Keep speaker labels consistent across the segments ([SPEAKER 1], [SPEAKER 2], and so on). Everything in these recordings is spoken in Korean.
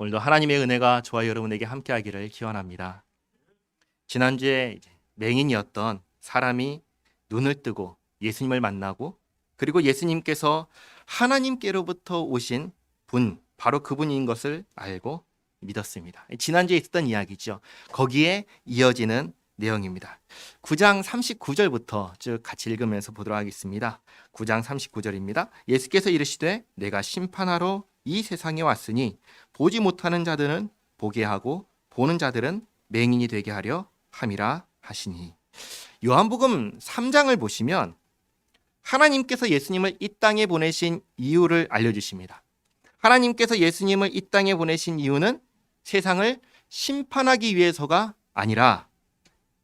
[SPEAKER 1] 오늘도 하나님의 은혜가 저와 여러분에게 함께하기를 기원합니다. 지난주에 맹인이었던 사람이 눈을 뜨고 예수님을 만나고, 그리고 예수님께서 하나님께로부터 오신 분, 바로 그분인 것을 알고 믿었습니다. 지난주에 있었던 이야기죠. 거기에 이어지는 내용입니다. 9장 39절부터 쭉 같이 읽으면서 보도록 하겠습니다. 9장 39절입니다. 예수께서 이르시되 내가 심판하러 이 세상에 왔으니 보지 못하는 자들은 보게 하고 보는 자들은 맹인이 되게 하려 함이라 하시니. 요한복음 3장을 보시면 하나님께서 예수님을 이 땅에 보내신 이유를 알려주십니다. 하나님께서 예수님을 이 땅에 보내신 이유는 세상을 심판하기 위해서가 아니라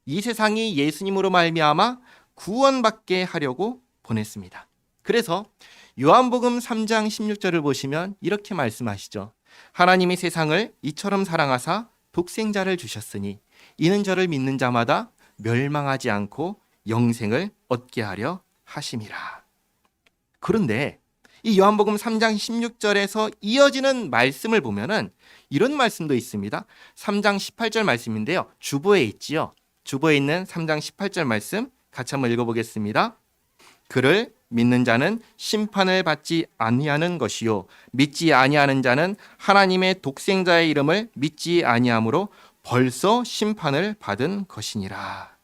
[SPEAKER 1] 이 세상이 예수님으로 말미암아 구원받게 하려고 보냈습니다. 그래서 요한복음 3장 16절을 보시면 이렇게 말씀하시죠. 하나님이 세상을 이처럼 사랑하사 독생자를 주셨으니 이는 저를 믿는 자마다 멸망하지 않고 영생을 얻게 하려 하심이라. 그런데 이 요한복음 3장 16절에서 이어지는 말씀을 보면은 이런 말씀도 있습니다. 3장 18절 말씀인데요. 주보에 있지요. 주보에 있는 3장 18절 말씀 같이 한번 읽어보겠습니다. 그를 믿는 자는 심판을 받지 아니하는 것이요 믿지 아니하는 자는 하나님의 독생자의 이름을 믿지 아니함으로 벌써 심판을 받은 것이니라.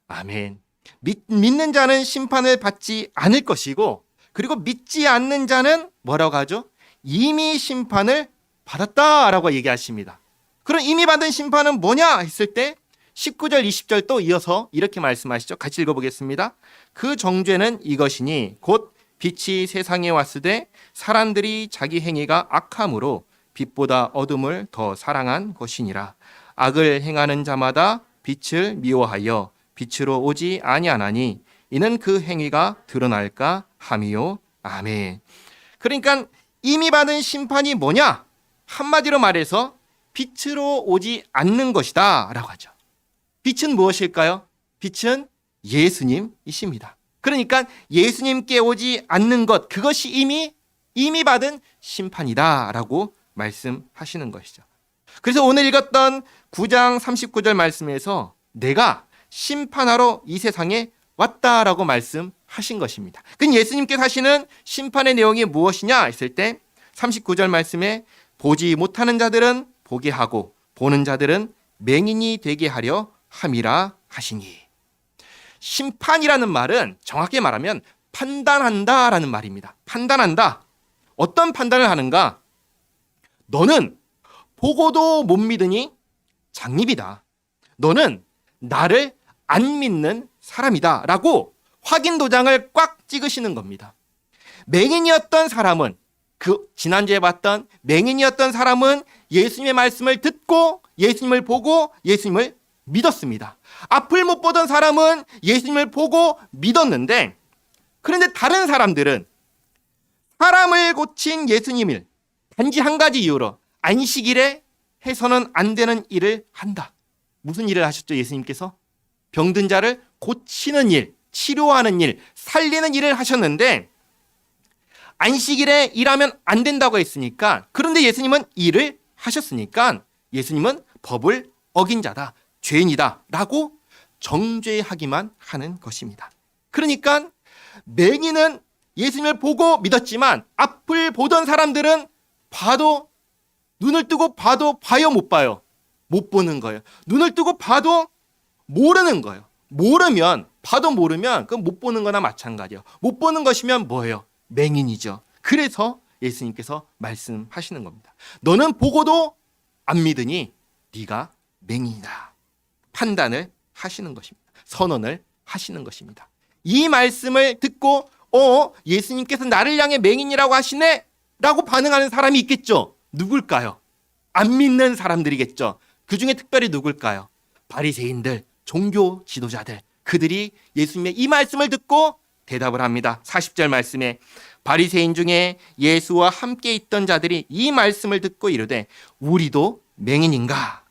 [SPEAKER 1] 아멘. 믿는 자는 심판을 받지 않을 것이고, 그리고 믿지 않는 자는 뭐라고 하죠? 이미 심판을 받았다라고 얘기하십니다. 그럼 이미 받은 심판은 뭐냐 했을 때 19절 20절 또 이어서 이렇게 말씀하시죠. 같이 읽어보겠습니다. 그 정죄는 이것이니 곧 빛이 세상에 왔으되 사람들이 자기 행위가 악함으로 빛보다 어둠을 더 사랑한 것이니라. 악을 행하는 자마다 빛을 미워하여 빛으로 오지 아니하나니 이는 그 행위가 드러날까 함이요. 아멘. 그러니까 이미 받은 심판이 뭐냐? 한마디로 말해서 빛으로 오지 않는 것이다 라고 하죠. 빛은 무엇일까요? 빛은 예수님이십니다. 그러니까 예수님께 오지 않는 것, 그것이 이미 받은 심판이다 라고 말씀하시는 것이죠. 그래서 오늘 읽었던 9장 39절 말씀에서 내가 심판하러 이 세상에 왔다라고 말씀하신 것입니다. 그럼 예수님께서 하시는 심판의 내용이 무엇이냐 했을 때 39절 말씀에 보지 못하는 자들은 보게 하고 보는 자들은 맹인이 되게 하려 함이라 하시니. 심판이라는 말은 정확히 말하면 판단한다라는 말입니다. 판단한다. 어떤 판단을 하는가? 너는 보고도 못 믿으니 장립이다. 너는 나를 안 믿는 사람이다 라고 확인 도장을 꽉 찍으시는 겁니다. 맹인이었던 사람은, 지난주에 봤던 맹인이었던 사람은 예수님의 말씀을 듣고 예수님을 보고 예수님을 믿었습니다. 앞을 못 보던 사람은 예수님을 보고 믿었는데, 그런데 다른 사람들은 사람을 고친 예수님을 단지 한 가지 이유로 안식일에 해서는 안 되는 일을 한다. 무슨 일을 하셨죠? 예수님께서 병든 자를 고치는 일, 치료하는 일, 살리는 일을 하셨는데 안식일에 일하면 안 된다고 했으니까, 그런데 예수님은 일을 하셨으니까 예수님은 법을 어긴 자다, 죄인이다 라고 정죄하기만 하는 것입니다. 그러니까 맹인은 예수님을 보고 믿었지만 앞을 보던 사람들은 눈을 뜨고 봐도 봐요, 못 봐요? 못 보는 거예요. 눈을 뜨고 봐도 모르는 거예요. 봐도 모르면 그건 못 보는 거나 마찬가지예요. 못 보는 것이면 뭐예요? 맹인이죠. 그래서 예수님께서 말씀하시는 겁니다. 너는 보고도 안 믿으니 네가 맹인이다. 판단을 하시는 것입니다. 선언을 하시는 것입니다. 이 말씀을 듣고 예수님께서 나를 향해 맹인이라고 하시네 라고 반응하는 사람이 있겠죠. 누굴까요? 안 믿는 사람들이겠죠. 그 중에 특별히 누굴까요? 바리새인들, 종교 지도자들, 그들이 예수님의 이 말씀을 듣고 대답을 합니다. 40절 말씀에 바리새인 중에 예수와 함께 있던 자들이 이 말씀을 듣고 이르되 우리도 맹인인가?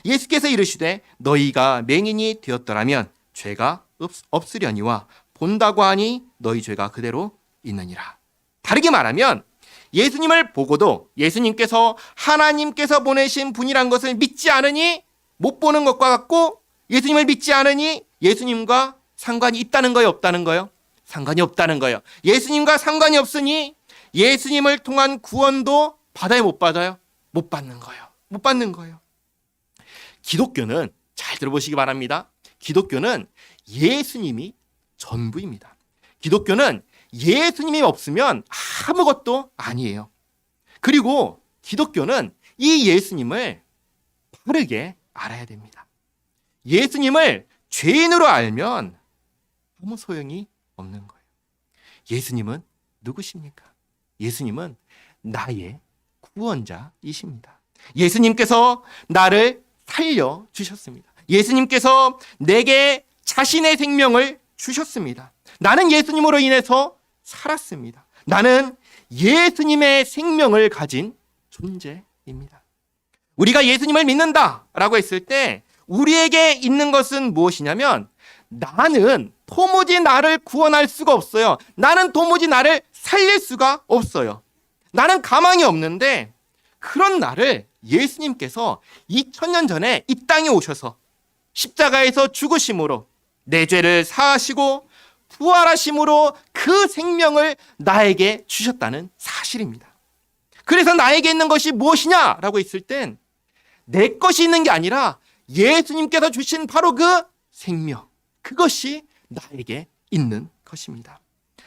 [SPEAKER 1] 예수께서 이르시되 너희가 맹인이 되었더라면 죄가 없으려니와 본다고 하니 너희 죄가 그대로 있느니라. 다르게 말하면 예수님을 보고도 예수님께서 하나님께서 보내신 분이란 것을 믿지 않으니 못 보는 것과 같고, 예수님을 믿지 않으니 예수님과 상관이 있다는 거예요, 없다는 거예요? 상관이 없다는 거예요. 예수님과 상관이 없으니 예수님을 통한 구원도 받아요, 못 받아요? 못 받는 거예요. 못 받는 거예요. 기독교는, 잘 들어보시기 바랍니다. 기독교는 예수님이 전부입니다. 기독교는 예수님이 없으면 아무것도 아니에요. 그리고 기독교는 이 예수님을 바르게 알아야 됩니다. 예수님을 죄인으로 알면 아무 소용이 없는 거예요. 예수님은 누구십니까? 예수님은 나의 구원자이십니다. 예수님께서 나를 살려주셨습니다. 예수님께서 내게 자신의 생명을 주셨습니다. 나는 예수님으로 인해서 살았습니다. 나는 예수님의 생명을 가진 존재입니다. 우리가 예수님을 믿는다라고 했을 때 우리에게 있는 것은 무엇이냐면, 나는 도무지 나를 구원할 수가 없어요. 나는 도무지 나를 살릴 수가 없어요. 나는 가망이 없는데, 그런 나를 예수님께서 2000년 전에 이 땅에 오셔서 십자가에서 죽으심으로 내 죄를 사하시고 부활하심으로 그 생명을 나에게 주셨다는 사실입니다. 그래서 나에게 있는 것이 무엇이냐라고 했을 땐 내 것이 있는 게 아니라 예수님께서 주신 바로 그 생명, 그것이 나에게 있는 것입니다.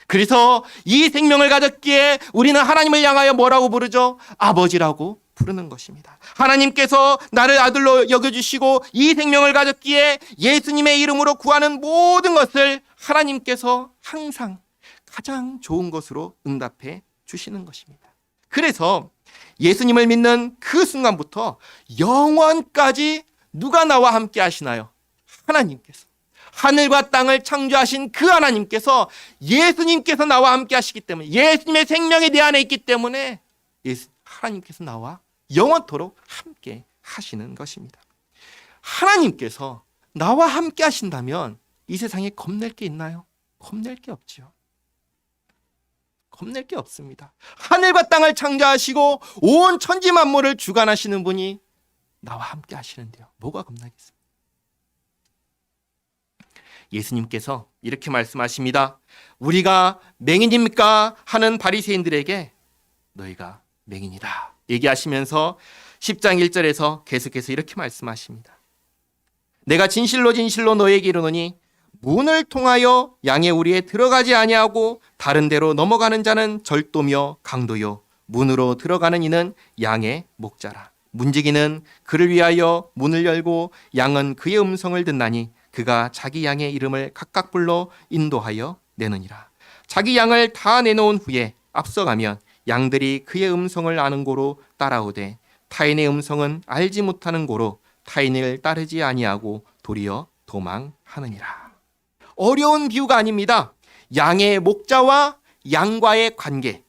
[SPEAKER 1] 그래서 이 생명을 가졌기에 우리는 하나님을 향하여 뭐라고 부르죠? 아버지라고 부르는 것입니다. 하나님께서 나를 아들로 여겨주시고 이 생명을 가졌기에 예수님의 이름으로 구하는 모든 것을 하나님께서 항상 가장 좋은 것으로 응답해 주시는 것입니다. 그래서 예수님을 믿는 그 순간부터 영원까지 누가 나와 함께 하시나요? 하나님께서. 하늘과 땅을 창조하신 그 하나님께서, 예수님께서 나와 함께 하시기 때문에, 예수님의 생명이 내 안에 있기 때문에 하나님께서 나와 영원토록 함께 하시는 것입니다. 하나님께서 나와 함께 하신다면 이 세상에 겁낼 게 있나요? 겁낼 게 없죠. 겁낼 게 없습니다. 하늘과 땅을 창조하시고 온 천지 만물을 주관하시는 분이 나와 함께 하시는데요, 뭐가 겁나겠습니까? 예수님께서 이렇게 말씀하십니다. 우리가 맹인입니까? 하는 바리새인들에게 너희가 맹인이다 얘기하시면서 10장 1절에서 계속해서 이렇게 말씀하십니다. 내가 진실로 진실로 너희에게 이르노니 문을 통하여 양의 우리에 들어가지 아니하고 다른 데로 넘어가는 자는 절도며 강도요, 문으로 들어가는 이는 양의 목자라. 문지기는 그를 위하여 문을 열고 양은 그의 음성을 듣나니 그가 자기 양의 이름을 각각 불러 인도하여 내느니라. 자기 양을 다 내놓은 후에 앞서가면 양들이 그의 음성을 아는 고로 따라오되 타인의 음성은 알지 못하는 고로 타인을 따르지 아니하고 도리어 도망하느니라. 어려운 비유가 아닙니다. 양의 목자와 양과의 관계,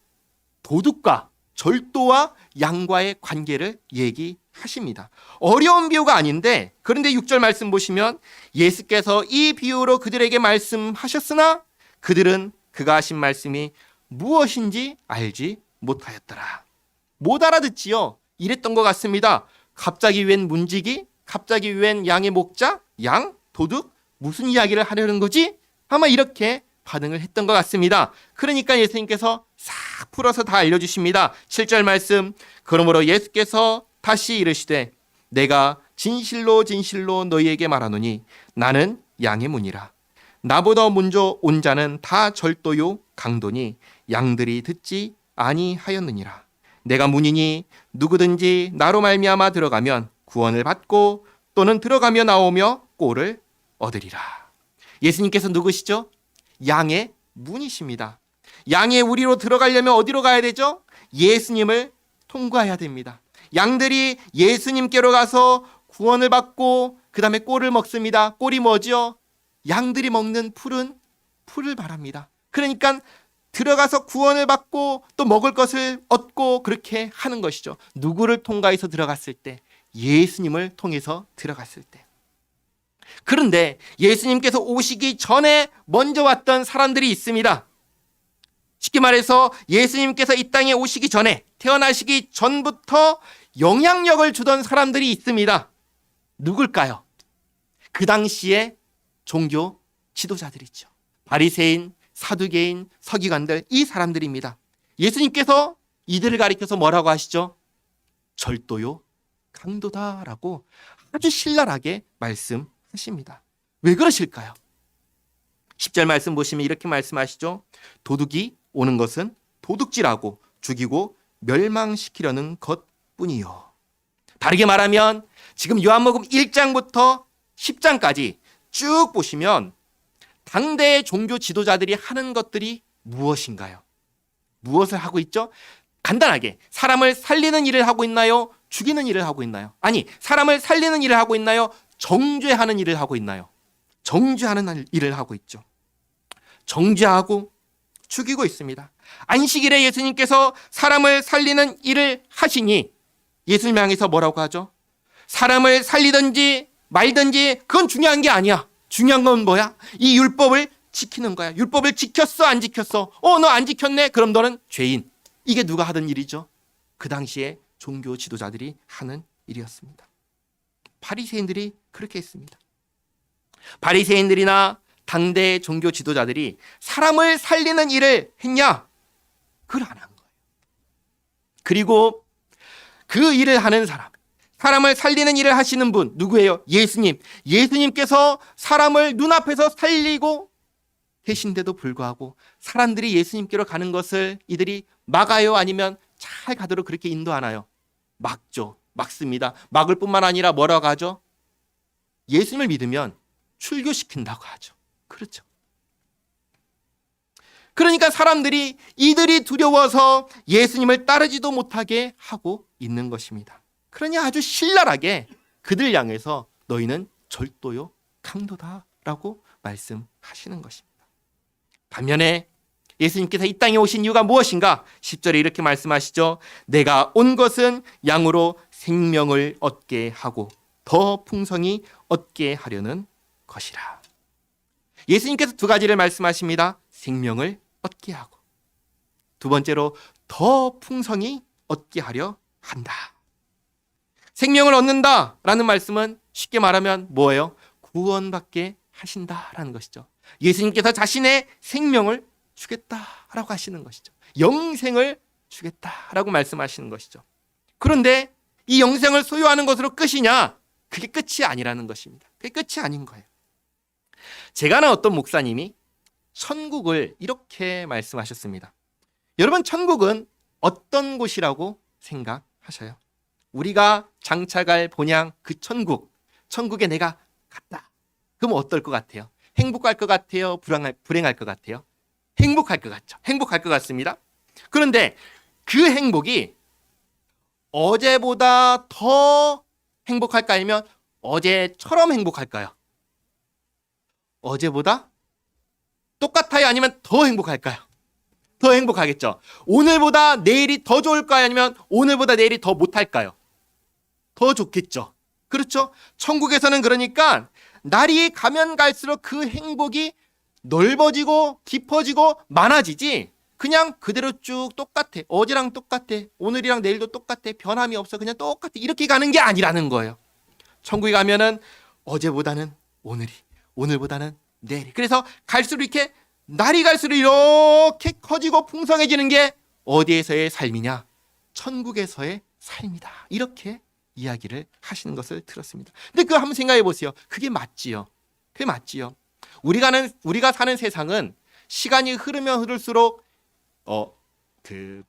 [SPEAKER 1] 도둑과 절도와 양과의 관계를 얘기하십니다. 어려운 비유가 아닌데, 그런데 6절 말씀 보시면 예수께서 이 비유로 그들에게 말씀하셨으나 그들은 그가 하신 말씀이 무엇인지 알지 못하였더라. 못 알아듣지요. 이랬던 것 같습니다. 갑자기 웬 문지기? 갑자기 웬 양의 목자? 양? 도둑? 무슨 이야기를 하려는 거지? 아마 이렇게 반응을 했던 것 같습니다. 그러니까 예수님께서 싹 풀어서 다 알려주십니다. 7절 말씀, 그러므로 예수께서 다시 이르시되 내가 진실로 진실로 너희에게 말하노니 나는 양의 문이라. 나보다 먼저 온 자는 다 절도요 강도니 양들이 듣지 아니하였느니라. 내가 문이니 누구든지 나로 말미암아 들어가면 구원을 받고 또는 들어가며 나오며 꼴을 얻으리라. 예수님께서 누구시죠? 양의 문이십니다. 양의 우리로 들어가려면 어디로 가야 되죠? 예수님을 통과해야 됩니다. 양들이 예수님께로 가서 구원을 받고 그 다음에 꼴을 먹습니다. 꼴이 뭐죠? 양들이 먹는 풀을 말합니다. 그러니까 들어가서 구원을 받고 또 먹을 것을 얻고 그렇게 하는 것이죠. 누구를 통과해서 들어갔을 때? 예수님을 통해서 들어갔을 때. 그런데 예수님께서 오시기 전에 먼저 왔던 사람들이 있습니다. 쉽게 말해서 예수님께서 이 땅에 오시기 전에, 태어나시기 전부터 영향력을 주던 사람들이 있습니다. 누굴까요? 그 당시에 종교 지도자들이죠. 바리새인, 사두개인, 서기관들, 이 사람들입니다. 예수님께서 이들을 가리켜서 뭐라고 하시죠? 절도요, 강도다라고 아주 신랄하게 말씀하십니다. 왜 그러실까요? 10절 말씀 보시면 이렇게 말씀하시죠. 도둑이 오는 것은 도둑질하고 죽이고 멸망시키려는 것뿐이요. 다르게 말하면 지금 요한복음 1장부터 10장까지 쭉 보시면 당대의 종교 지도자들이 하는 것들이 무엇인가요? 무엇을 하고 있죠? 간단하게 사람을 살리는 일을 하고 있나요? 죽이는 일을 하고 있나요? 아니, 사람을 살리는 일을 하고 있나요? 정죄하는 일을 하고 있나요? 정죄하는 일을 하고 있죠. 정죄하고 죽이고 있습니다. 안식일에 예수님께서 사람을 살리는 일을 하시니 예수님 향해서 뭐라고 하죠? 사람을 살리든지 말든지 그건 중요한 게 아니야. 중요한 건 뭐야? 이 율법을 지키는 거야. 율법을 지켰어, 안 지켰어? 너 안 지켰네? 그럼 너는 죄인. 이게 누가 하던 일이죠? 그 당시에 종교 지도자들이 하는 일이었습니다. 바리새인들이 그렇게 했습니다. 바리새인들이나 당대 종교 지도자들이 사람을 살리는 일을 했냐? 그걸 안 한 거예요. 그리고 그 일을 하는 사람, 사람을 살리는 일을 하시는 분 누구예요? 예수님. 예수님께서 사람을 눈앞에서 살리고 계신데도 불구하고 사람들이 예수님께로 가는 것을 이들이 막아요? 아니면 잘 가도록 그렇게 인도하나요? 막죠. 막습니다. 막을 뿐만 아니라 뭐라고 하죠? 예수님을 믿으면 출교시킨다고 하죠. 그렇죠. 그러니까 사람들이 이들이 두려워서 예수님을 따르지도 못하게 하고 있는 것입니다. 그러니 아주 신랄하게 그들 향해서 너희는 절도요, 강도다라고 말씀하시는 것입니다. 반면에 예수님께서 이 땅에 오신 이유가 무엇인가? 10절에 이렇게 말씀하시죠. 내가 온 것은 양으로 생명을 얻게 하고 더 풍성히 얻게 하려는 것이라. 예수님께서 두 가지를 말씀하십니다. 생명을 얻게 하고 두 번째로 더 풍성히 얻게 하려 한다. 생명을 얻는다라는 말씀은 쉽게 말하면 뭐예요? 구원받게 하신다라는 것이죠. 예수님께서 자신의 생명을 주겠다라고 하시는 것이죠. 영생을 주겠다라고 말씀하시는 것이죠. 그런데 이 영생을 소유하는 것으로 끝이냐? 그게 끝이 아니라는 것입니다. 그게 끝이 아닌 거예요. 제가 아는 어떤 목사님이 천국을 이렇게 말씀하셨습니다. 여러분, 천국은 어떤 곳이라고 생각하셔요? 우리가 장차갈 본향 그 천국, 천국에 내가 갔다. 그럼 어떨 것 같아요? 행복할 것 같아요? 불행할 것 같아요? 행복할 것 같죠. 행복할 것 같습니다. 그런데 그 행복이 어제보다 더 행복할까 아니면 어제처럼 행복할까요? 어제보다 똑같아요? 아니면 더 행복할까요? 더 행복하겠죠. 오늘보다 내일이 더 좋을까요? 아니면 오늘보다 내일이 더 못할까요? 더 좋겠죠. 그렇죠? 천국에서는 그러니까 날이 가면 갈수록 그 행복이 넓어지고 깊어지고 많아지지 그냥 그대로 쭉 똑같아. 어제랑 똑같아. 오늘이랑 내일도 똑같아. 변함이 없어. 그냥 똑같아. 이렇게 가는 게 아니라는 거예요. 천국에 가면은 어제보다는 오늘이, 오늘보다는 내일이. 그래서 갈수록 이렇게 날이 갈수록 이렇게 커지고 풍성해지는 게 어디에서의 삶이냐? 천국에서의 삶이다. 이렇게 이야기를 하시는 것을 들었습니다. 근데 그거 한번 생각해 보세요. 그게 맞지요. 그게 맞지요. 우리가 사는 세상은 시간이 흐르면 흐를수록 그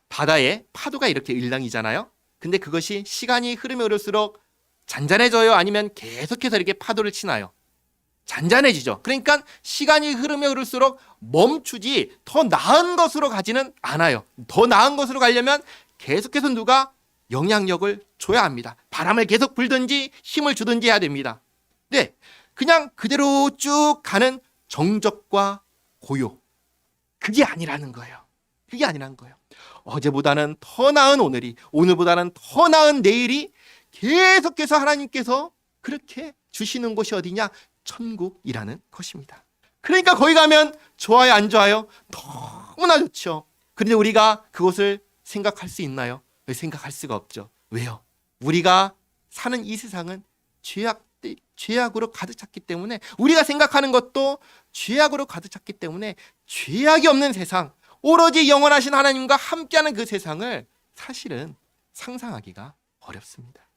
[SPEAKER 1] 바다에 파도가 이렇게 일랑이잖아요. 근데 그것이 시간이 흐르면 흐를수록 잔잔해져요? 아니면 계속해서 이렇게 파도를 치나요? 잔잔해지죠. 그러니까 시간이 흐르면 흐를수록 멈추지 더 나은 것으로 가지는 않아요. 더 나은 것으로 가려면 계속해서 누가 영향력을 줘야 합니다. 바람을 계속 불든지 힘을 주든지 해야 됩니다. 네, 그냥 그대로 쭉 가는 정적과 고요. 그게 아니라는 거예요. 그게 아니라는 거예요. 어제보다는 더 나은 오늘이, 오늘보다는 더 나은 내일이 계속해서 하나님께서 그렇게 주시는 곳이 어디냐? 천국이라는 것입니다. 그러니까 거기 가면 좋아요, 안 좋아요? 너무나 좋죠. 그런데 우리가 그것을 생각할 수 있나요? 왜 생각할 수가 없죠? 왜요? 우리가 사는 이 세상은 죄악으로 가득 찼기 때문에, 우리가 생각하는 것도 죄악으로 가득 찼기 때문에 죄악이 없는 세상, 오로지 영원하신 하나님과 함께하는 그 세상을 사실은 상상하기가 어렵습니다.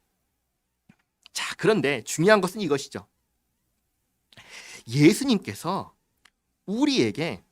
[SPEAKER 1] 자, 그런데 중요한 것은 이것이죠. 예수님께서 우리에게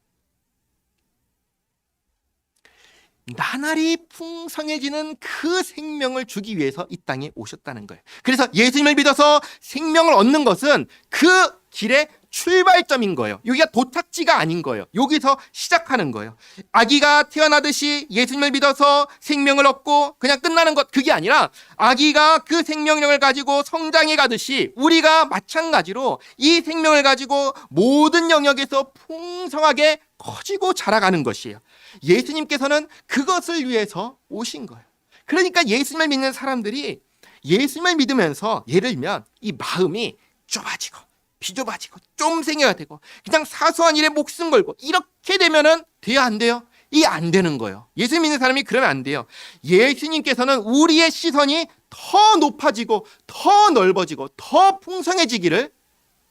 [SPEAKER 1] 나날이 풍성해지는 그 생명을 주기 위해서 이 땅에 오셨다는 거예요. 그래서 예수님을 믿어서 생명을 얻는 것은 그 길의 출발점인 거예요. 여기가 도착지가 아닌 거예요. 여기서 시작하는 거예요. 아기가 태어나듯이 예수님을 믿어서 생명을 얻고 그냥 끝나는 것, 그게 아니라 아기가 그 생명력을 가지고 성장해 가듯이 우리가 마찬가지로 이 생명을 가지고 모든 영역에서 풍성하게 커지고 자라가는 것이에요. 예수님께서는 그것을 위해서 오신 거예요. 그러니까 예수님을 믿는 사람들이 예수님을 믿으면서 예를 들면 이 마음이 좁아지고 비좁아지고 쫌생이가 되고 그냥 사소한 일에 목숨 걸고 이렇게 되면은 돼요, 안 돼요? 이게 안 되는 거예요. 예수 믿는 사람이 그러면 안 돼요. 예수님께서는 우리의 시선이 더 높아지고 더 넓어지고 더 풍성해지기를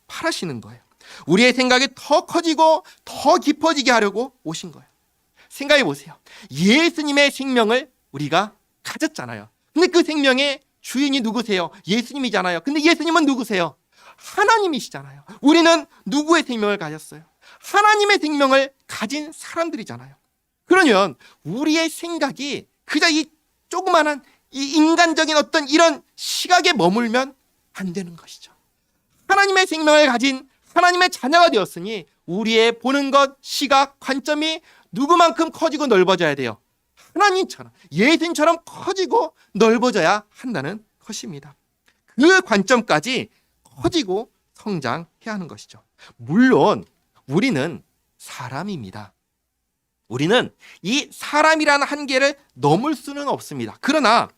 [SPEAKER 1] 바라시는 거예요. 우리의 생각이 더 커지고 더 깊어지게 하려고 오신 거예요. 생각해 보세요. 예수님의 생명을 우리가 가졌잖아요. 근데 그 생명의 주인이 누구세요? 예수님이잖아요. 근데 예수님은 누구세요? 하나님이시잖아요. 우리는 누구의 생명을 가졌어요? 하나님의 생명을 가진 사람들이잖아요. 그러면 우리의 생각이 그저 이 조그마한 이 인간적인 어떤 이런 시각에 머물면 안 되는 것이죠. 하나님의 생명을 가진 하나님의 자녀가 되었으니 우리의 보는 것, 시각, 관점이 누구만큼 커지고 넓어져야 돼요? 하나님처럼, 예수님처럼 커지고 넓어져야 한다는 것입니다. 그 관점까지 커지고 성장해야 하는 것이죠. 물론 우리는 사람입니다. 우리는 이 사람이라는 한계를 넘을 수는 없습니다. 그러나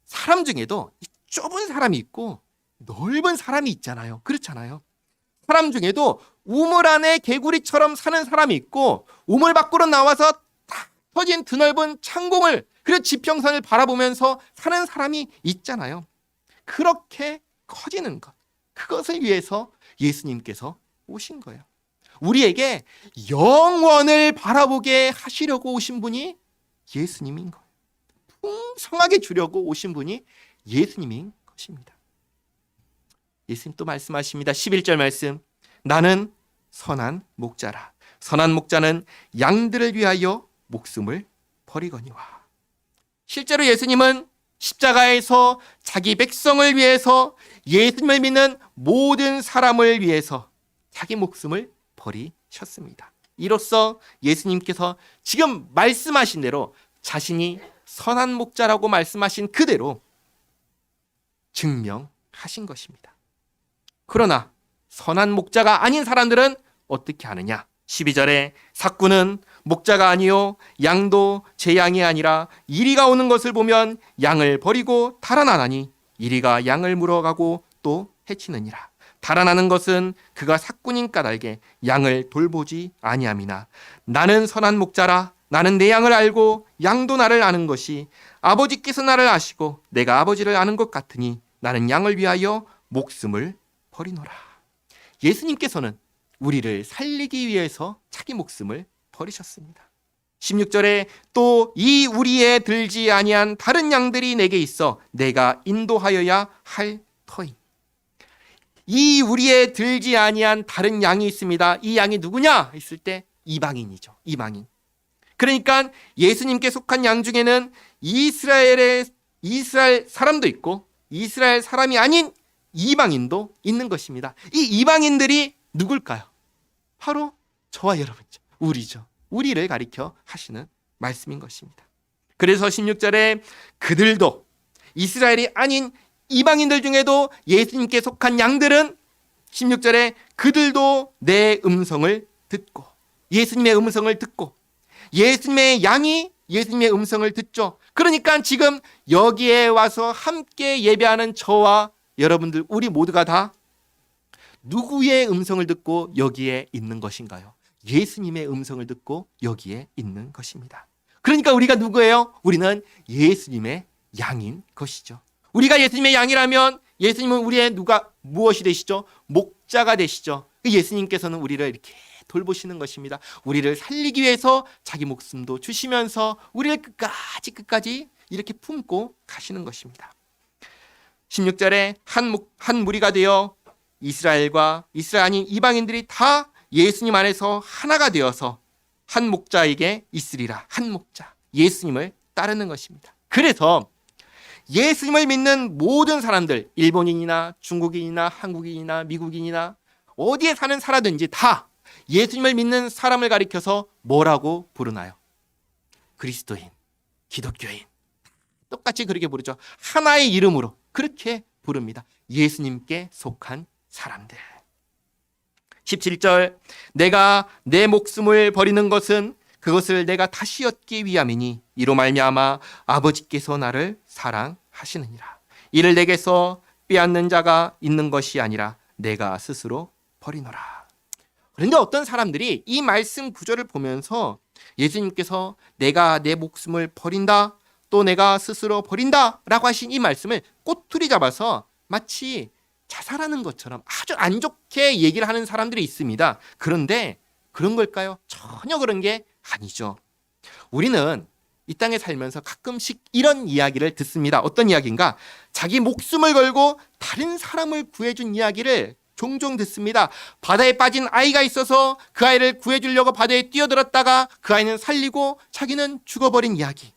[SPEAKER 1] 사람 중에도 좁은 사람이 있고 넓은 사람이 있잖아요. 그렇잖아요. 사람 중에도 우물 안에 개구리처럼 사는 사람이 있고 우물 밖으로 나와서 탁 터진 드넓은 창공을, 그리고 지평선을 바라보면서 사는 사람이 있잖아요. 그렇게 커지는 것, 그것을 위해서 예수님께서 오신 거예요. 우리에게 영원을 바라보게 하시려고 오신 분이 예수님인 거예요. 풍성하게 주려고 오신 분이 예수님인 것입니다. 예수님 또 말씀하십니다. 11절 말씀. 나는 선한 목자라. 선한 목자는 양들을 위하여 목숨을 버리거니와. 실제로 예수님은 십자가에서 자기 백성을 위해서, 예수님을 믿는 모든 사람을 위해서 자기 목숨을 버리셨습니다. 이로써 예수님께서 지금 말씀하신 대로 자신이 선한 목자라고 말씀하신 그대로 증명하신 것입니다. 그러나 선한 목자가 아닌 사람들은 어떻게 하느냐? 12절에 삭구는 목자가 아니요 양도 제 양이 아니라 이리가 오는 것을 보면 양을 버리고 달아나나니 이리가 양을 물어가고 또 해치느니라. 달아나는 것은 그가 삭군인 까닭에 양을 돌보지 아니함이나 나는 선한 목자라. 나는 내 양을 알고 양도 나를 아는 것이 아버지께서 나를 아시고 내가 아버지를 아는 것 같으니 나는 양을 위하여 목숨을 버리노라. 예수님께서는 우리를 살리기 위해서 자기 목숨을 버리셨습니다. 16절에 또 이 우리에 들지 아니한 다른 양들이 내게 있어 내가 인도하여야 할 터임. 이 우리에 들지 아니한 다른 양이 있습니다. 이 양이 누구냐 했을 때 이방인이죠. 이방인. 그러니까 예수님께 속한 양 중에는 이스라엘 사람도 있고 이스라엘 사람이 아닌 이방인도 있는 것입니다. 이 이방인들이 누굴까요? 바로 저와 여러분이죠. 우리죠. 우리를 가리켜 하시는 말씀인 것입니다. 그래서 16절에 그들도, 이스라엘이 아닌 이방인들 중에도 예수님께 속한 양들은 16절에 그들도 내 음성을 듣고, 예수님의 음성을 듣고, 예수님의 양이 예수님의 음성을 듣죠. 그러니까 지금 여기에 와서 함께 예배하는 저와 여러분들, 우리 모두가 다 누구의 음성을 듣고 여기에 있는 것인가요? 예수님의 음성을 듣고 여기에 있는 것입니다. 그러니까 우리가 누구예요? 우리는 예수님의 양인 것이죠. 우리가 예수님의 양이라면 예수님은 우리의 무엇이 되시죠? 목자가 되시죠. 예수님께서는 우리를 이렇게 돌보시는 것입니다. 우리를 살리기 위해서 자기 목숨도 주시면서 우리를 끝까지 이렇게 품고 가시는 것입니다. 16절에 한 무리가 되어 이스라엘 아닌 이방인들이 다 예수님 안에서 하나가 되어서 한 목자에게 있으리라. 한 목자, 예수님을 따르는 것입니다. 그래서 예수님을 믿는 모든 사람들, 일본인이나 중국인이나 한국인이나 미국인이나 어디에 사는 사람든지 다 예수님을 믿는 사람을 가리켜서 뭐라고 부르나요? 그리스도인, 기독교인. 똑같이 그렇게 부르죠. 하나의 이름으로 그렇게 부릅니다. 예수님께 속한 사람들. 17절, 내가 내 목숨을 버리는 것은 그것을 내가 다시 얻기 위함이니 이로 말미암아 아버지께서 나를 사랑하시느니라. 이를 내게서 빼앗는 자가 있는 것이 아니라 내가 스스로 버리노라. 그런데 어떤 사람들이 이 말씀 구절을 보면서 예수님께서 내가 내 목숨을 버린다, 또 내가 스스로 버린다 라고 하신 이 말씀을 꼬투리 잡아서 마치 자살하는 것처럼 아주 안 좋게 얘기를 하는 사람들이 있습니다. 그런데 그런 걸까요? 전혀 그런 게 아니죠. 우리는 이 땅에 살면서 가끔씩 이런 이야기를 듣습니다. 어떤 이야기인가? 자기 목숨을 걸고 다른 사람을 구해준 이야기를 종종 듣습니다. 바다에 빠진 아이가 있어서 그 아이를 구해주려고 바다에 뛰어들었다가 그 아이는 살리고 자기는 죽어버린 이야기.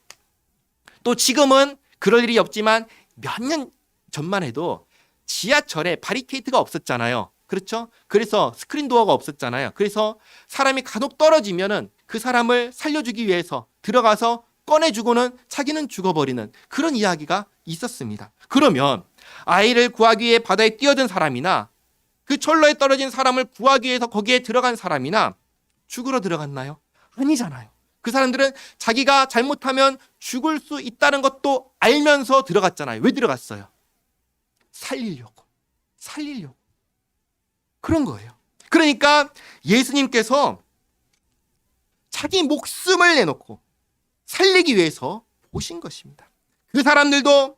[SPEAKER 1] 또 지금은 그럴 일이 없지만 몇 년 전만 해도 지하철에 바리케이트가 없었잖아요. 그렇죠? 그래서 스크린 도어가 없었잖아요. 그래서 사람이 간혹 떨어지면은 그 사람을 살려주기 위해서 들어가서 꺼내주고는 자기는 죽어버리는 그런 이야기가 있었습니다. 그러면 아이를 구하기 위해 바다에 뛰어든 사람이나 그 철로에 떨어진 사람을 구하기 위해서 거기에 들어간 사람이나 죽으러 들어갔나요? 아니잖아요. 그 사람들은 자기가 잘못하면 죽을 수 있다는 것도 알면서 들어갔잖아요. 왜 들어갔어요? 살리려고. 그런 거예요. 그러니까 예수님께서 자기 목숨을 내놓고 살리기 위해서 오신 것입니다. 그 사람들도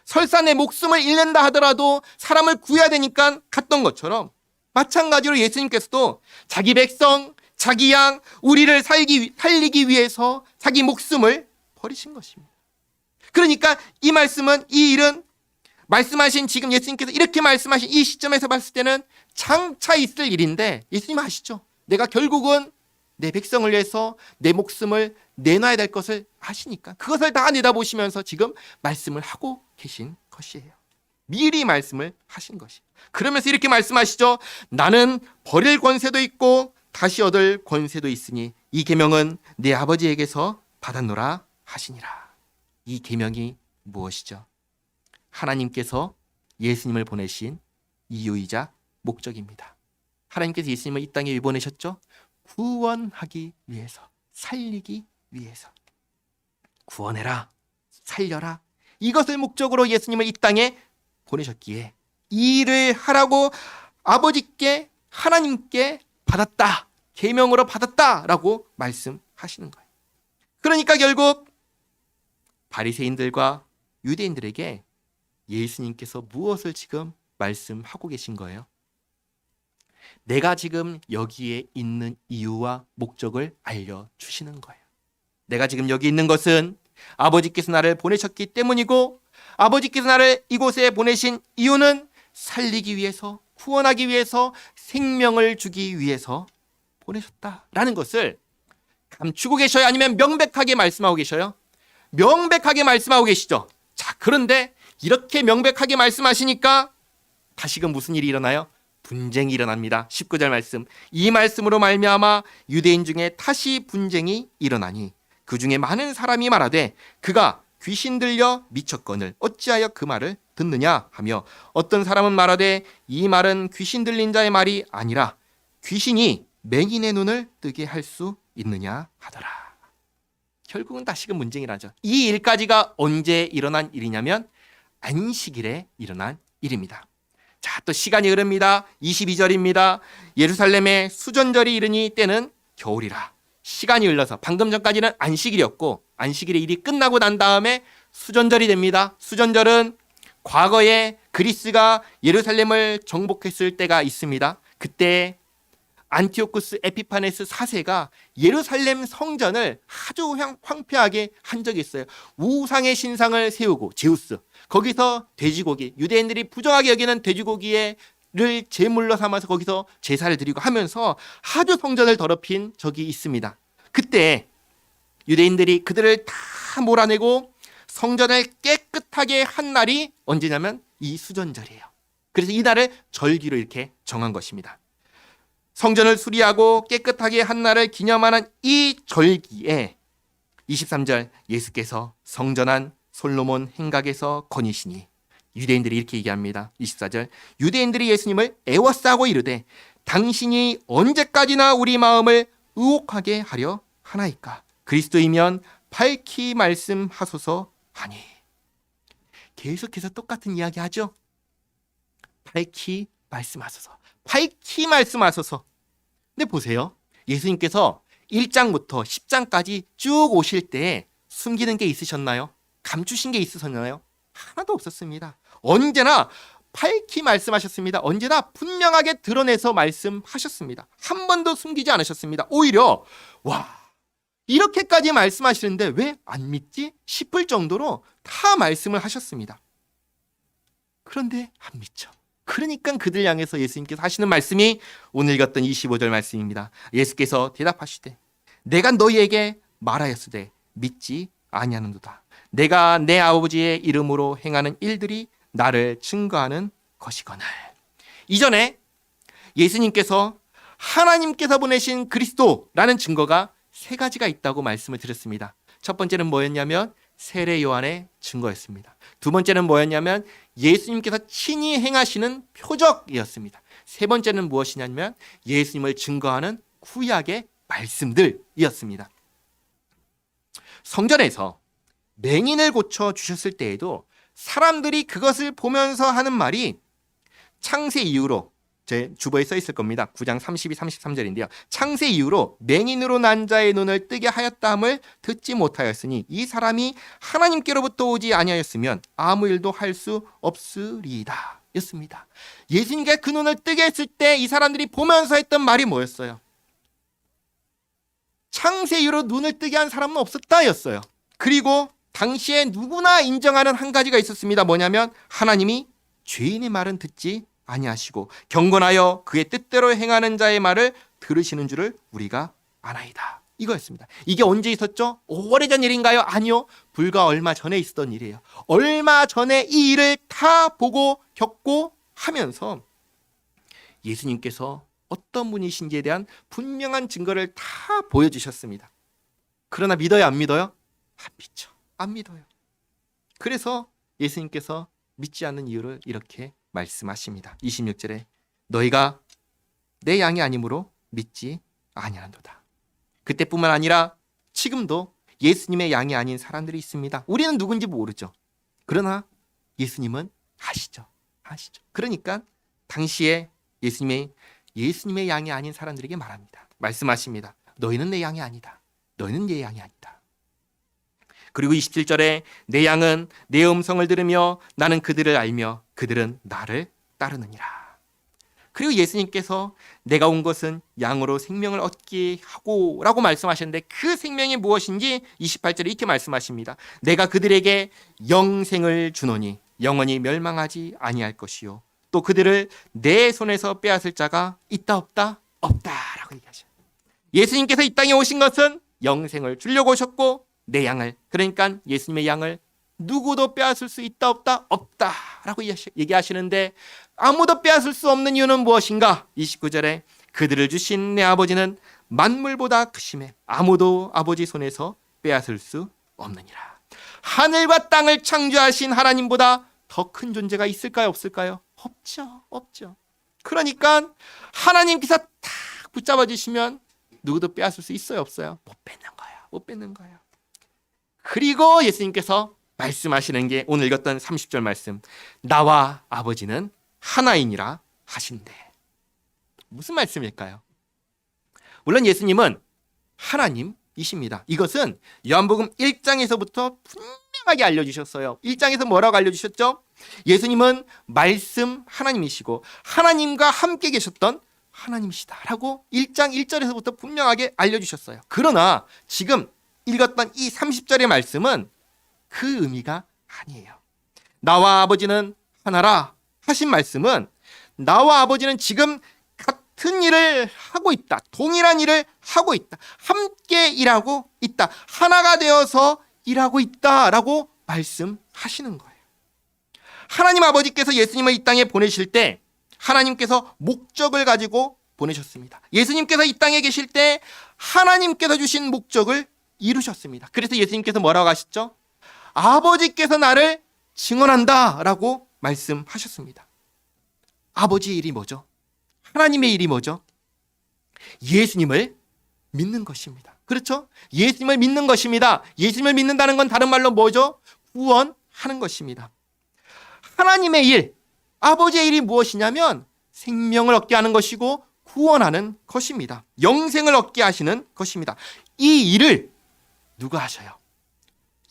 [SPEAKER 1] 설사 내 목숨을 잃는다 하더라도 사람을 구해야 되니까 갔던 것처럼 마찬가지로 예수님께서도 자기 백성, 자기 양, 우리를 살리기 위해서 자기 목숨을 버리신 것입니다. 그러니까 이 말씀은, 이 일은 말씀하신 지금 예수님께서 이렇게 말씀하신 이 시점에서 봤을 때는 장차 있을 일인데 예수님 아시죠? 내가 결국은 내 백성을 위해서 내 목숨을 내놔야 될 것을 아시니까 그것을 다 내다보시면서 지금 말씀을 하고 계신 것이에요. 미리 말씀을 하신 것이에요. 그러면서 이렇게 말씀하시죠. 나는 버릴 권세도 있고 다시 얻을 권세도 있으니 이 계명은 내 아버지에게서 받았노라 하시니라. 이 계명이 무엇이죠? 하나님께서 예수님을 보내신 이유이자 목적입니다. 하나님께서 예수님을 이 땅에 왜 보내셨죠? 구원하기 위해서, 살리기 위해서. 구원해라, 살려라. 이것을 목적으로 예수님을 이 땅에 보내셨기에 이 일을 하라고 아버지께, 하나님께 받았다, 계명으로 받았다라고 말씀하시는 거예요. 그러니까 결국 바리새인들과 유대인들에게 예수님께서 무엇을 지금 말씀하고 계신 거예요? 내가 지금 여기에 있는 이유와 목적을 알려주시는 거예요. 내가 지금 여기 있는 것은 아버지께서 나를 보내셨기 때문이고 아버지께서 나를 이곳에 보내신 이유는 살리기 위해서, 구원하기 위해서, 생명을 주기 위해서 보내셨다라는 것을 감추고 계셔요? 아니면 명백하게 말씀하고 계셔요? 명백하게 말씀하고 계시죠. 자, 그런데 이렇게 명백하게 말씀하시니까 다시금 무슨 일이 일어나요? 분쟁이 일어납니다. 19절 말씀. 이 말씀으로 말미암아 유대인 중에 다시 분쟁이 일어나니 그 중에 많은 사람이 말하되 그가 귀신 들려 미쳤거늘 어찌하여 그 말을 듣느냐 하며 어떤 사람은 말하되 이 말은 귀신 들린 자의 말이 아니라 귀신이 맹인의 눈을 뜨게 할 수 있느냐 하더라. 결국은 다시금 분쟁이 나죠. 이 일까지가 언제 일어난 일이냐면 안식일에 일어난 일입니다. 자, 또 시간이 흐릅니다. 22절입니다. 예루살렘에 수전절이 이르니 때는 겨울이라. 시간이 흘러서 방금 전까지는 안식일이었고 안식일의 일이 끝나고 난 다음에 수전절이 됩니다. 수전절은 과거에 그리스가 예루살렘을 정복했을 때가 있습니다. 그때 안티오쿠스 에피파네스 4세가 예루살렘 성전을 아주 황폐하게 한 적이 있어요. 우상의 신상을 세우고 제우스, 거기서 돼지고기, 유대인들이 부정하게 여기는 돼지고기를 제물로 삼아서 거기서 제사를 드리고 하면서 아주 성전을 더럽힌 적이 있습니다. 그때 유대인들이 그들을 다 몰아내고 성전을 깨끗하게 한 날이 언제냐면 이 수전절이에요. 그래서 이 날을 절기로 이렇게 정한 것입니다. 성전을 수리하고 깨끗하게 한 날을 기념하는 이 절기에 23절 예수께서 성전한 솔로몬 행각에서 거니시니, 유대인들이 이렇게 얘기합니다. 24절 유대인들이 예수님을 애워싸고 이르되 당신이 언제까지나 우리 마음을 의혹하게 하려 하나이까? 그리스도이면 밝히 말씀하소서 하니. 계속해서 똑같은 이야기 하죠. 밝히 말씀하소서. 밝히 말씀하소서. 근데 보세요. 예수님께서 1장부터 10장까지 쭉 오실 때 숨기는 게 있으셨나요? 감추신 게 있으셨나요? 하나도 없었습니다. 언제나 밝히 말씀하셨습니다. 언제나 분명하게 드러내서 말씀하셨습니다. 한 번도 숨기지 않으셨습니다. 오히려 이렇게까지 말씀하시는데 왜 안 믿지? 싶을 정도로 다 말씀을 하셨습니다. 그런데 안 믿죠. 그러니까 그들 향해서 예수님께서 하시는 말씀이 오늘 읽었던 25절 말씀입니다. 예수께서 대답하시되 내가 너희에게 말하였으되 믿지 아니하는도다. 내가 내 아버지의 이름으로 행하는 일들이 나를 증거하는 것이거늘. 이전에 예수님께서 하나님께서 보내신 그리스도라는 증거가 세 가지가 있다고 말씀을 드렸습니다. 첫 번째는 뭐였냐면 세례 요한의 증거였습니다. 두 번째는 뭐였냐면 예수님께서 친히 행하시는 표적이었습니다. 세 번째는 무엇이냐면 예수님을 증거하는 구약의 말씀들이었습니다. 성전에서 맹인을 고쳐 주셨을 때에도 사람들이 그것을 보면서 하는 말이 창세 이후로, 제 주보에 써 있을 겁니다. 9장 32, 33절인데요. 창세 이후로 맹인으로 난 자의 눈을 뜨게 하였다함을 듣지 못하였으니 이 사람이 하나님께로부터 오지 아니하였으면 아무 일도 할 수 없으리이다 였습니다. 예수님께 그 눈을 뜨게 했을 때 이 사람들이 보면서 했던 말이 뭐였어요? 창세 이후로 눈을 뜨게 한 사람은 없었다 였어요. 그리고 당시에 누구나 인정하는 한 가지가 있었습니다. 뭐냐면 하나님이 죄인의 말은 듣지 아니하시고 경건하여 그의 뜻대로 행하는 자의 말을 들으시는 줄을 우리가 아나이다. 이거였습니다. 이게 언제 있었죠? 오래전 일인가요? 아니요. 불과 얼마 전에 있었던 일이에요. 얼마 전에 이 일을 다 보고 겪고 하면서 예수님께서 어떤 분이신지에 대한 분명한 증거를 다 보여주셨습니다. 그러나 믿어요? 안 믿어요? 안 믿죠. 안 믿어요. 그래서 예수님께서 믿지 않는 이유를 이렇게 말씀하십니다. 26절에 너희가 내 양이 아니므로 믿지 아니하는도다. 그때뿐만 아니라 지금도 예수님의 양이 아닌 사람들이 있습니다. 우리는 누군지 모르죠. 그러나 예수님은 아시죠. 그러니까 당시에 예수님의 양이 아닌 사람들에게 말합니다. 말씀하십니다. 너희는 내 양이 아니다. 너희는 내 양이 아니다. 그리고 27절에 내 양은 내 음성을 들으며 나는 그들을 알며 그들은 나를 따르느니라. 그리고 예수님께서 내가 온 것은 양으로 생명을 얻게 하고 라고 말씀하셨는데 그 생명이 무엇인지 28절에 이렇게 말씀하십니다. 내가 그들에게 영생을 주노니 영원히 멸망하지 아니할 것이요 또 그들을 내 손에서 빼앗을 자가 있다 없다? 없다라고 얘기하셔요. 예수님께서 이 땅에 오신 것은 영생을 주려고 오셨고 내 양을, 그러니까 예수님의 양을 누구도 빼앗을 수 있다 없다? 없다라고 얘기하시는데 아무도 빼앗을 수 없는 이유는 무엇인가? 29절에 그들을 주신 내 아버지는 만물보다 크심에 아무도 아버지 손에서 빼앗을 수 없느니라. 하늘과 땅을 창조하신 하나님보다 더 큰 존재가 있을까요? 없을까요? 없죠. 그러니까 하나님께서 탁 붙잡아 주시면 누구도 빼앗을 수 있어요? 없어요? 못 뺏는 거예요. 그리고 예수님께서 말씀하시는 게 오늘 읽었던 30절 말씀. 나와 아버지는 하나이니라 하신대. 무슨 말씀일까요? 물론 예수님은 하나님이십니다. 이것은 요한복음 1장에서부터 분명하게 알려주셨어요. 1장에서 뭐라고 알려주셨죠? 예수님은 말씀 하나님이시고 하나님과 함께 계셨던 하나님이시다라고 1장 1절에서부터 분명하게 알려주셨어요. 그러나 지금 읽었던 이 30절의 말씀은 그 의미가 아니에요. 나와 아버지는 하나라 하신 말씀은 나와 아버지는 지금 같은 일을 하고 있다. 동일한 일을 하고 있다. 함께 일하고 있다. 하나가 되어서 일하고 있다라고 말씀하시는 거예요. 하나님 아버지께서 예수님을 이 땅에 보내실 때 하나님께서 목적을 가지고 보내셨습니다. 예수님께서 이 땅에 계실 때 하나님께서 주신 목적을 이루셨습니다. 그래서 예수님께서 뭐라고 하셨죠? 아버지께서 나를 증언한다라고 말씀하셨습니다. 아버지의 일이 뭐죠? 하나님의 일이 뭐죠? 예수님을 믿는 것입니다. 그렇죠? 예수님을 믿는 것입니다. 예수님을 믿는다는 건 다른 말로 뭐죠? 구원하는 것입니다. 하나님의 일, 아버지의 일이 무엇이냐면 생명을 얻게 하는 것이고 구원하는 것입니다. 영생을 얻게 하시는 것입니다. 이 일을 누가 하셔요?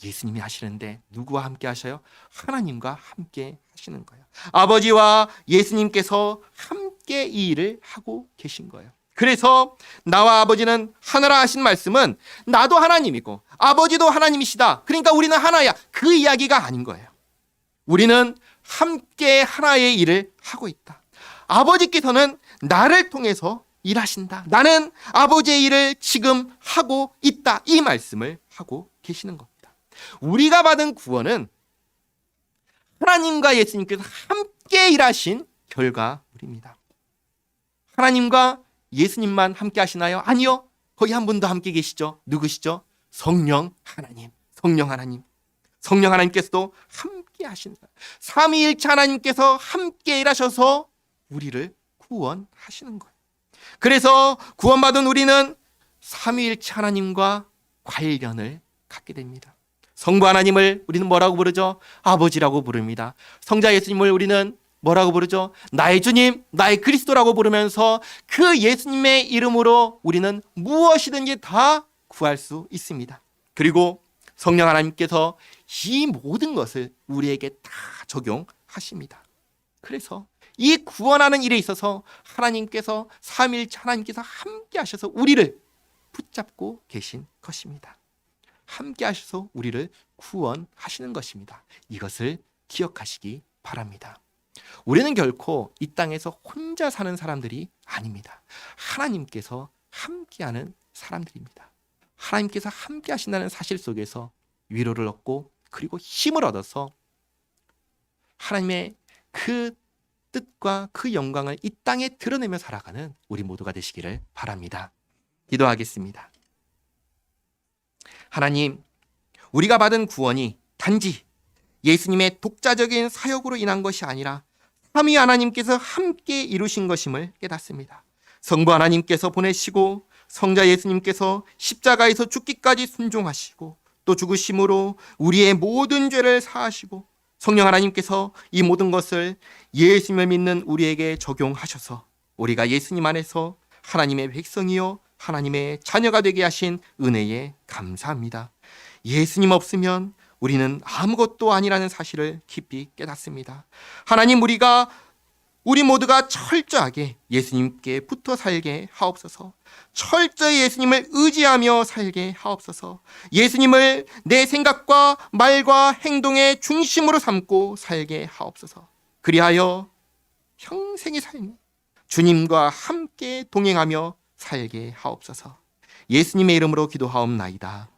[SPEAKER 1] 예수님이 하시는데 누구와 함께 하셔요? 하나님과 함께 하시는 거예요. 아버지와 예수님께서 함께 이 일을 하고 계신 거예요. 그래서 나와 아버지는 하나라 하신 말씀은 나도 하나님이고 아버지도 하나님이시다. 그러니까 우리는 하나야. 그 이야기가 아닌 거예요. 우리는 함께 하나의 일을 하고 있다. 아버지께서는 나를 통해서 일하신다. 나는 아버지의 일을 지금 하고 있다. 이 말씀을 하고 계시는 겁니다. 우리가 받은 구원은 하나님과 예수님께서 함께 일하신 결과물입니다. 하나님과 예수님만 함께 하시나요? 아니요. 거기 한 분 더 함께 계시죠. 누구시죠? 성령 하나님. 성령 하나님. 성령 하나님께서도 함께 하신다. 삼위일체 하나님께서 함께 일하셔서 우리를 구원하시는 거예요. 그래서 구원받은 우리는 삼위일체 하나님과 관련을 갖게 됩니다. 성부 하나님을 우리는 뭐라고 부르죠? 아버지라고 부릅니다. 성자 예수님을 우리는 뭐라고 부르죠? 나의 주님, 나의 그리스도라고 부르면서 그 예수님의 이름으로 우리는 무엇이든지 다 구할 수 있습니다. 그리고 성령 하나님께서 이 모든 것을 우리에게 다 적용하십니다. 그래서 이 구원하는 일에 있어서 하나님께서 삼위일체 하나님께서 함께 하셔서 우리를 붙잡고 계신 것입니다. 함께 하셔서 우리를 구원하시는 것입니다. 이것을 기억하시기 바랍니다. 우리는 결코 이 땅에서 혼자 사는 사람들이 아닙니다. 하나님께서 함께하는 사람들입니다. 하나님께서 함께 하신다는 사실 속에서 위로를 얻고 그리고 힘을 얻어서 하나님의 그 뜻과 그 영광을 이 땅에 드러내며 살아가는 우리 모두가 되시기를 바랍니다. 기도하겠습니다. 하나님, 우리가 받은 구원이 단지 예수님의 독자적인 사역으로 인한 것이 아니라 삼위 하나님께서 함께 이루신 것임을 깨닫습니다. 성부 하나님께서 보내시고 성자 예수님께서 십자가에서 죽기까지 순종하시고 또 죽으심으로 우리의 모든 죄를 사하시고 성령 하나님께서 이 모든 것을 예수님을 믿는 우리에게 적용하셔서 우리가 예수님 안에서 하나님의 백성이요 하나님의 자녀가 되게 하신 은혜에 감사합니다. 예수님 없으면 우리는 아무것도 아니라는 사실을 깊이 깨닫습니다. 하나님, 우리 모두가 철저하게 예수님께 붙어 살게 하옵소서. 철저히 예수님을 의지하며 살게 하옵소서. 예수님을 내 생각과 말과 행동의 중심으로 삼고 살게 하옵소서. 그리하여 평생의 삶 주님과 함께 동행하며 살게 하옵소서. 예수님의 이름으로 기도하옵나이다.